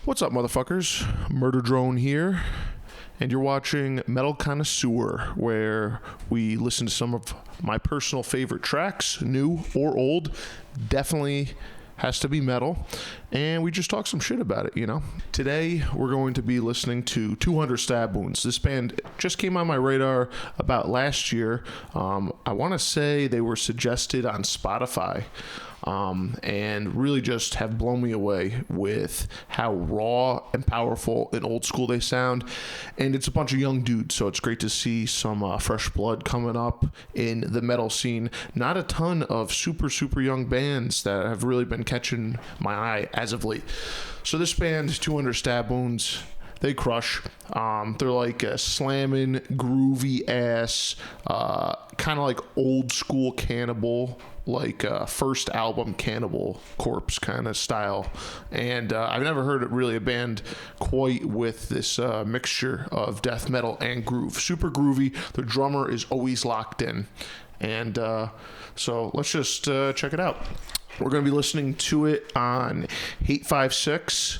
What's up, motherfuckers? MurderDrone here, and you're watching Metal Connoisseur, where we listen to some of my personal favorite tracks, new or old. Definitely has to be metal, and we just talk some shit about it, you know? Today, we're going to be listening to 200 Stab Wounds. This band just came on my radar about last year. I want to say they were suggested on Spotify. And really just have blown me away with how raw and powerful and old school they sound. And it's a bunch of young dudes, so it's great to see some fresh blood coming up in the metal scene. Not a ton of super young bands that have really been catching my eye as of late. So this band, 200 Stab Wounds, they crush. They're like a slamming, groovy ass, kind of like old school Cannibal, like first album Cannibal Corpse kind of style. And I've never heard really a band quite with this mixture of death metal and groove. Super groovy. The drummer is always locked in. And so let's just check it out. We're going to be listening to it on Hate56.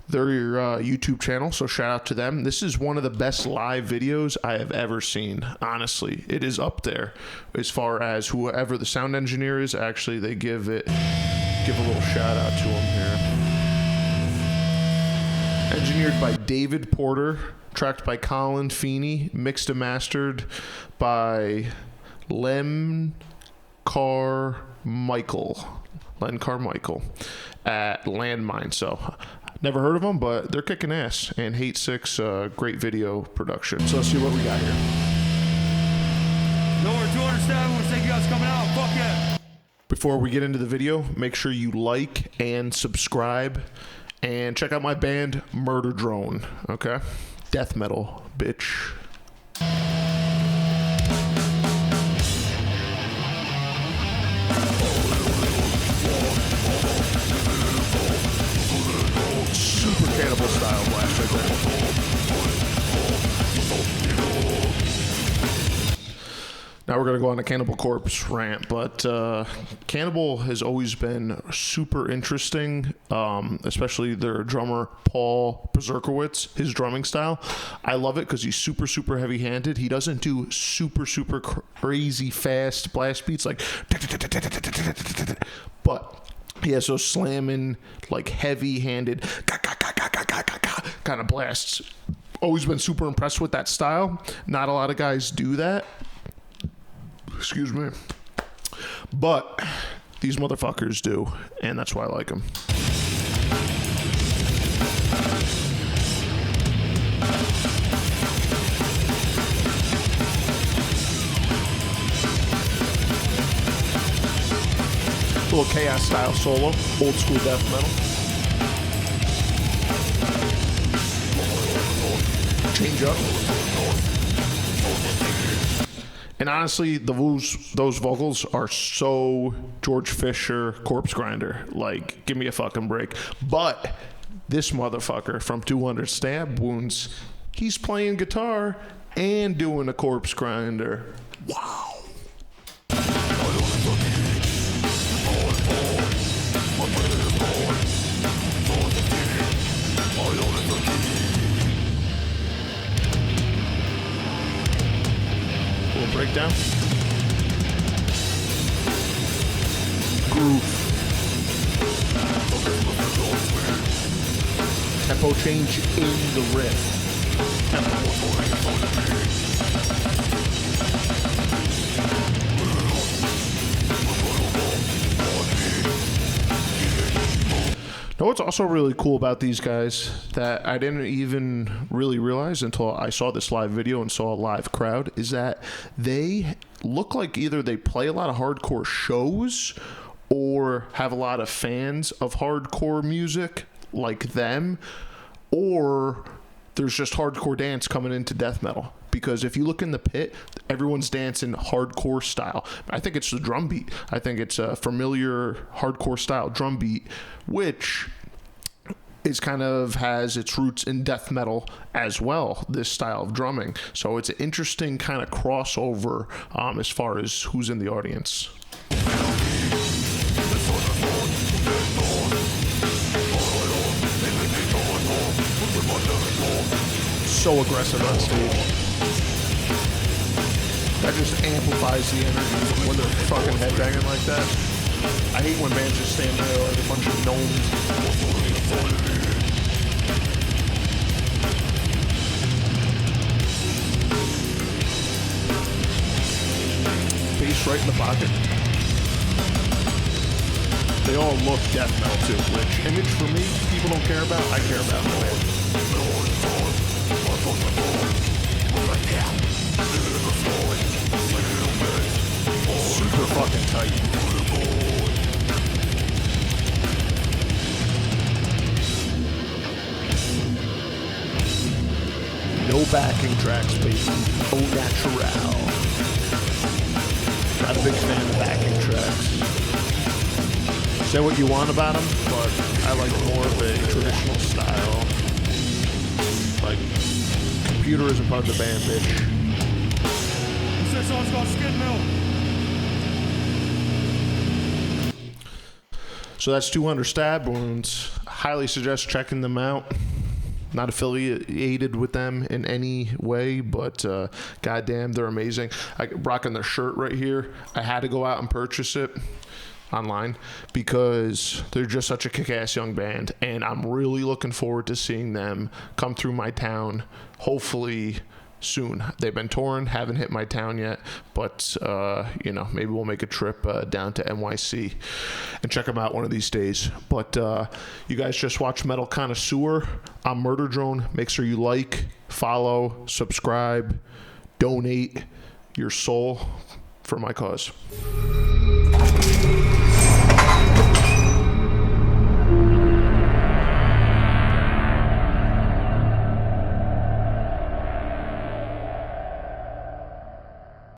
They're your YouTube channel, so shout out to them. This is one of the best live videos I have ever seen. Honestly, it is up there as far as whoever the sound engineer is. Actually, they give a little shout out to him here. Engineered by David Porter, tracked by Colin Feeney, mixed and mastered by Len Carmichael at Landmine. So never heard of them, but they're kicking ass. And Hate 6, great video production. So let's see what we got here. Yo, we're 200 Stab Wounds. Thank you guys for coming out. Fuck yeah. Before we get into the video, make sure you like and subscribe. And check out my band, MurderDrone. Okay? Death metal, bitch. Super Cannibal style blast right there. Now we're going to go on a Cannibal Corpse rant, but Cannibal has always been super interesting, especially their drummer, Paul Berserkowitz, his drumming style. I love it because he's super heavy-handed. He doesn't do super crazy fast blast beats like... But he has those slamming, like heavy-handed kind of blasts. Always been super impressed with that style. Not a lot of guys do that. Excuse me. But these motherfuckers do, and that's why I like them. Little chaos style solo, old school death metal. Change up. And honestly, those vocals are so George Fisher, Corpse Grinder. Like, give me a fucking break. But this motherfucker from 200 Stab Wounds, he's playing guitar and doing a Corpse Grinder. Wow. Breakdown. Groove. Tempo change in the riff. Tempo. Know what's also really cool about these guys that I didn't even really realize until I saw this live video and saw a live crowd is that they look like either they play a lot of hardcore shows or have a lot of fans of hardcore music like them, or there's just hardcore dance coming into death metal. Because if you look in the pit, everyone's dancing hardcore style. I think it's the drum beat. I think it's a familiar hardcore style drum beat, which is kind of has its roots in death metal as well, this style of drumming. So it's an interesting kind of crossover as far as who's in the audience. so aggressive on stage. That just amplifies the energy when they're fucking headbanging like that. I hate when bands just stand there like a bunch of gnomes. Bass right in the pocket. They all look death metal too, which image for me, people don't care about. I care about the band. Super fucking tight. No backing tracks, baby. Au natural. Not a big fan of backing tracks. Say what you want about them, but I like more of a traditional style. Like, computer isn't part of the band, bitch. Who said someone's got skin milk? So that's 200 stab wounds. Highly suggest checking them out. Not affiliated with them in any way, but goddamn, they're amazing. I'm rocking their shirt right here. I had to go out and purchase it online because they're just such a kick-ass young band, and I'm really looking forward to seeing them come through my town, hopefully soon. They've been touring, haven't hit my town yet, but you know, maybe we'll make a trip down to NYC and check them out one of these days. But you guys just watch Metal Connoisseur on MurderDrone. Make sure you like, follow, subscribe, donate your soul for my cause.